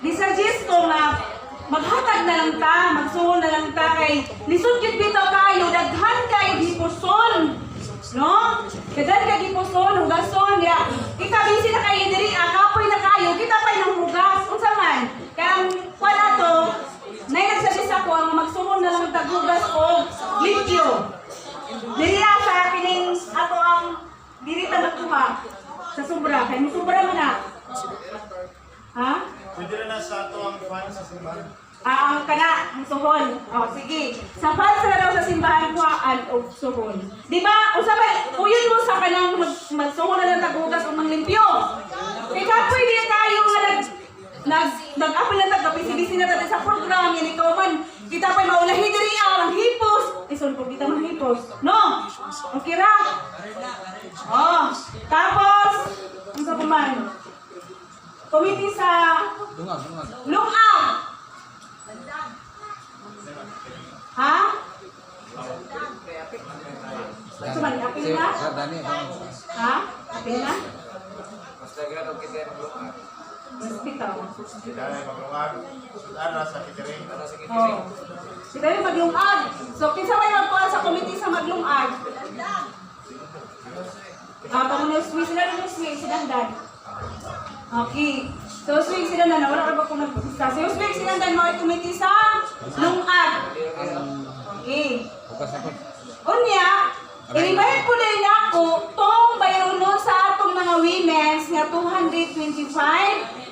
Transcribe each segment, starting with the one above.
Di-suggest ko na maghatag na lang ta, magsuhon na lang ta kay lisod gyud bitaw kayo, daghan kayo gipuson. No? Kadal ka gipuson, hugason ya. Kita busy na kayo diri, kapoy na kayo, kita pa nang hugas. Unsa man? Kaya ang kwan ato, nay nagsuggest ako ang magsuhon na lang taghugas o limpyo. Dili na sa kining ato ang diri ta magkuha sa sobra, kay mo sobra man na. Ha? Pwede na sa ato ang fan sa simbahan. Ang kana, ang suhon. O, sige. Sa fans na daw sa simbahan ko ang suhon. Di ba? Usapay, uyod mo sa kanang magsuhon na lang taghugas o manglimpyo. Ikaw pwede tayo nga nag-apil na tagkapisi-bisi na tayo sa program. Yan ikaw man, kita pa'y maulahi diri ang hipos. Isun po kita ng hipos. No? Okay ra? O, tapos, ang sa kuman, komiti sa lungag. Ha? Cuma apil na? Ha? Apil na? Hospital. Dahil maglungag, sudan sa kitering. Oh. Sila yung maglungag. So, kinsa may magkuhan sa committee sa maglungag? Pamunong swing sila ng swing, sinandan. Okay. So, swing sila na, wala ka ba kung nagpapista? So, swing sila na, mga committee sa lungag. Okay. Unya, inibayad po din ako tong bayrono sa atong mga women's nga 225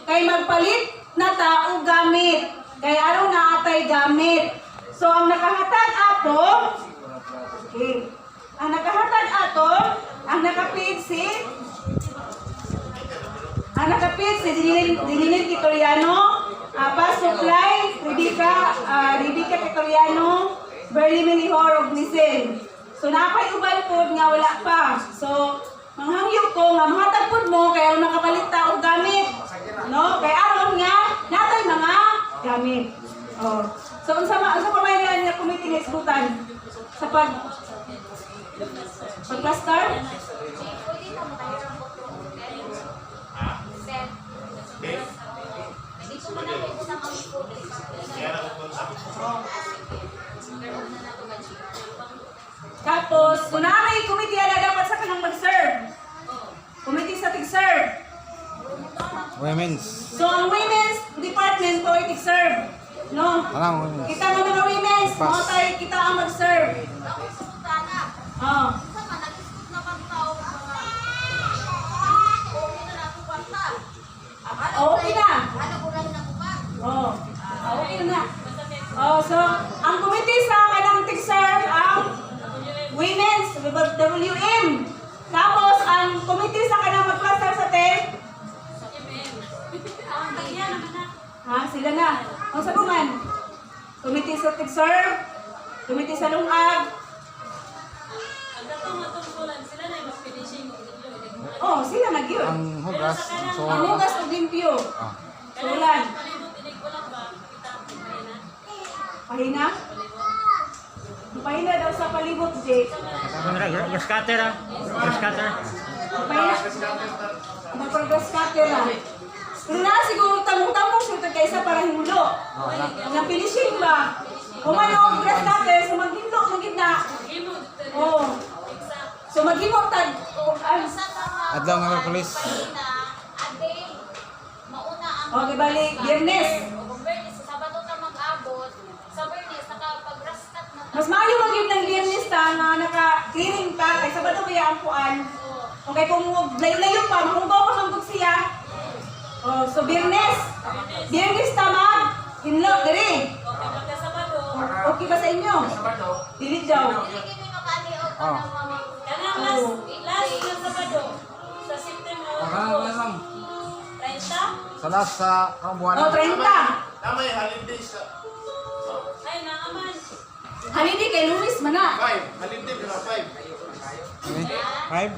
kay magpalit na tao gamit. Kay araw na atay gamit. So, ang nakahatag ato, okay. Ang nakahatag ato, ang nakapid si Dinilin Kitoriano, Paz Supply, Rebecca Kitoriano, Berly Melihor, Ognisin. So, napay uban po nga wala pa. So, manghangyok ko nga mahatag po mo kaya nakapalit ta og gamit. No? Kaya aron nga, natay mga gamit. Oh. So, unsa pa may nga committee nga isgutan sa pag-plaster? Tapos, kung may committee na dapat sa kanang mag-serve. Committee sa tig-serve. Women's. So, ang women's department ko ay tig-serve. No? Women's. Kita mo mga women's, mga tayo kita ang mag-serve. Oh. Okay na. Oh. Okay na. Oh, so, ang committee sa kanang tig-serve ang women's WM. Tapos, ang committee sa kanang mag-cluster sa TEM. Ha, sila na. Ang sabuman. Committee sa tig-serve. Committee sa lungag. Oh, sila nag-yun. Ang hugas. Ang hugas o limpyo. Sulan. Pahina? Pahina daw sa palibot, Jake. Grass cutter ah. Grass cutter. Pahina? Mag-grass cutter ah. Pero na siguro tamong-tamong siya kaysa para himulo. Ang finishing ba? Kung ano ang grass cutter, so maghimlok ng gitna. Oh. So maghimok tag. Adlaw nga polis. Okay, balik. Biyernes. Mas maayo mag-give ng biyernes ta na naka-clearing ta kay Sabado kaya ang puan. Okay, kung layo-layo pa, mahubaw pa mangkot siya. Oh, so biyernes. Biyernes ta mag-inlock diri. Okay ba sa inyo? Dili daw. Oh. Last na Sabado sa September 30? Sa last sa buwan. Oh, 30. Namay holiday sa Ay, naaman. Halidi kay Luis mana. 5. Holiday na 5.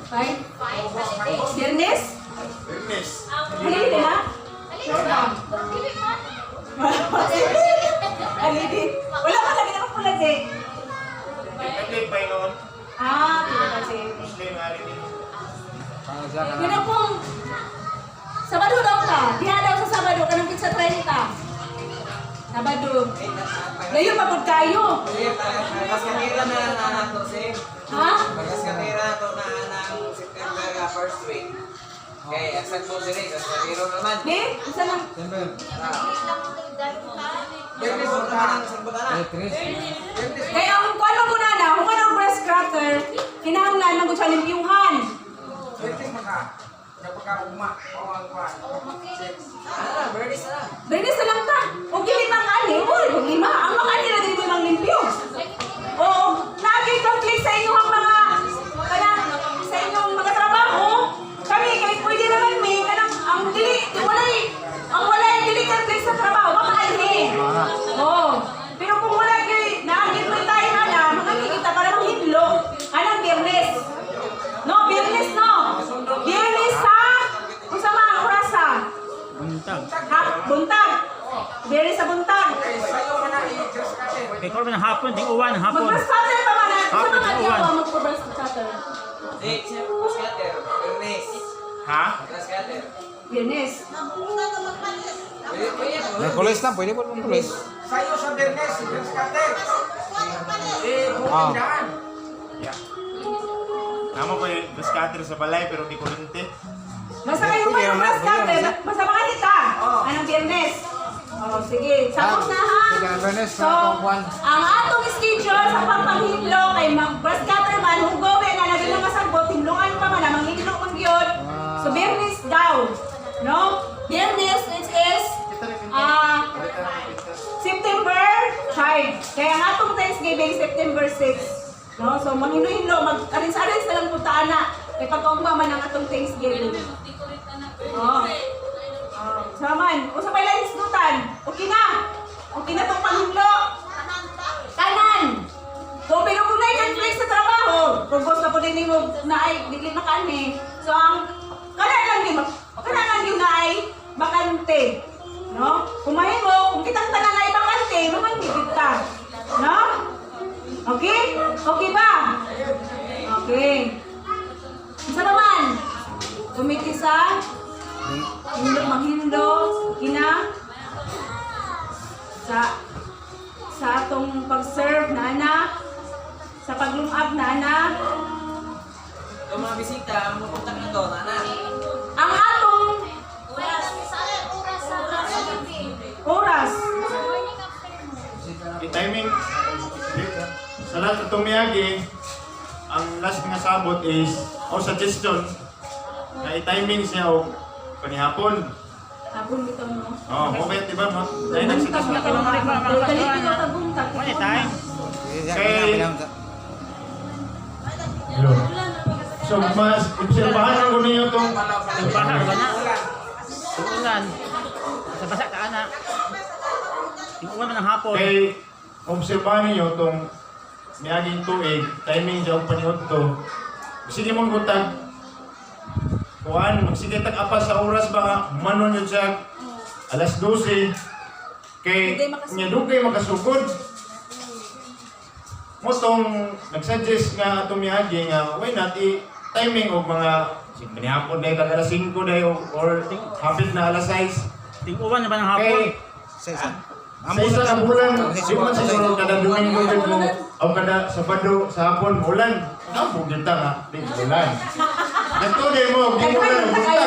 5. Biyernes? Business. Halidi ha? Halidi. Wala ka lagi na pula Jake. Depende pa noon. Tidak kasi. Muslim holiday. Para siya ka Yun na. ang pong Sabado daw ka. Diha daw sa Sabado ka ng pizza 30. Sabado. Layo pagod kayo. Bagas kanira na nato, sir. Ha? Bagas kanira to na ng September first week. Okay, asal po sir, kasi kaniro naman. Di? Isa lang. Bernis po naman ang sagbutana. Kaya ang kuwan mo na na, kung anong breast cracker, kinahanglan ng siya limpyuhan. Ano, bernis na lang. Bernis na lang ta. O gili mang ani, uy, kung lima. Ang mga ani na din mo mang limpyo. Oo, nag-complete sa inyong mga, sa inyong mga trabaho. Kami, kahit pwede naman may, ang walay dili complete sa trabaho, makain Oo. Pero kung wala kayo, na-agree tayo na, makikita para manghidlo. Anong Biyernes? No, Biyernes no. Biyernes sa, kung sa mga oras ha? Buntag. Ha? Buntag. Biyernes sa buntag. Kay ko ng hapon, ting uwan ng hapon. Mag-breast cutter pa man. Sa Hapon, mga uwan. diyawa, mag-breast cutter. Di, scatter. Bernis. Ha? Scatter. Biyernes. Merkulis na, pwede po Merkulis. Sayo sa Bernis, scatter. Ah. Tama ko yung scatter sa balay pero di kurente. Basta kayo pa ng breast cutter. Basta mga kita. Anong Biyernes? Oh, sige. Tapos na ha. Sige, Bernes, So, ang atong schedule sa pagpanghidlo kay mag-breast cutter man, hugobe na lagi na masagot, hinlungan pa man, manghidlo kung yun. So, Biyernes daw. No? Biyernes, it is September 5. Kaya ang atong Thanksgiving, September 6. No? So, manghilo-hilo, mag-arins-arins na lang puntaan na. Kaya pagkaugma man ang atong Thanksgiving. Oh. Saman, o sa may lines dutan. Okay na. Okay na itong panghilo. Kanan. So, pero kung na-conflict sa trabaho, kung gusto po din mo na ay bigli makani. So, ang kanan lang yung na ay bakante. No? Kumahin mo, kung kitang tanan ay bakante, naman kita. No? Okay? Okay ba? Okay. Isa naman. Kumiti sa manghindo, ina sa atong pag-serve na anak, sa paglungag na anak, Yung mga bisita, mapunta ka na doon, anak. ang atong oras. I-timing. Sa lahat itong miyagi, ang last nga sabot is, o suggestion, na i-timing siya o panihapon. Hapon bitaw mo. Oo, mabait diba? Dahil Buntag nagsuggest na na kayo. ka. Dali ko sa buntag. Wala time. So, mas obserbahan ko ninyo itong Bahar ba na? Ulan. Sa basa ka anak. Ting uwan man ng hapon. kay obserbahan ninyo itong miyaging tuig, timing siya o panihod to. Sige mong gutag, kuhaan, magsige tag-apas sa oras ba, manon yun siya, alas 12, kay niya dugay makasugod. Mo tong nag-suggest nga atong miyagi nga, why not timing og mga manihapon na tag alas 5 na or hapit na alas 6. Ting uwan na ba ng hapon? Kay sa isa ka bulan, di man siguro kada Domingo din mo, o kada Sabado sa hapon, ulan. Ang bugita nga, di ulan. Ganto din mo, di mo ulan, buntag.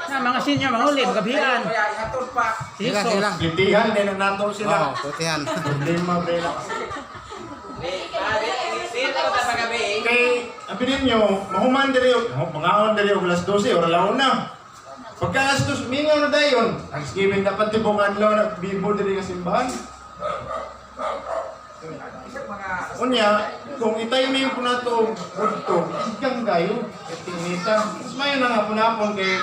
Na mga senior, mga uli, magabihan. Silang, Siso. silang. Litihan din ang nato Oo, sila. putihan. Problema ba yun? Dito ko sa pagabi. Kay, apinin nyo, mahuman diri, mangaon diri og alas 12, or alaon na. Pagka alas 12, mingaw na dayon. Thanksgiving dapat tibong adlaw na bibo diri nga simbahan. Unya, kung i-timing po na ito, budto, igang gayo, itinita. Mas mayo na nga po na po kay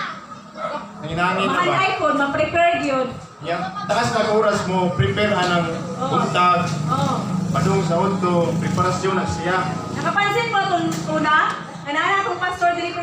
nanginangin na Mahal ba? iPhone, ma-prepare yun. Yan, takas na oras mo, prepare anang buntag, Oh. padung sa unto, preparasyon na siya. Nakapansin mo itong una? Ang anak kong pastor dili ko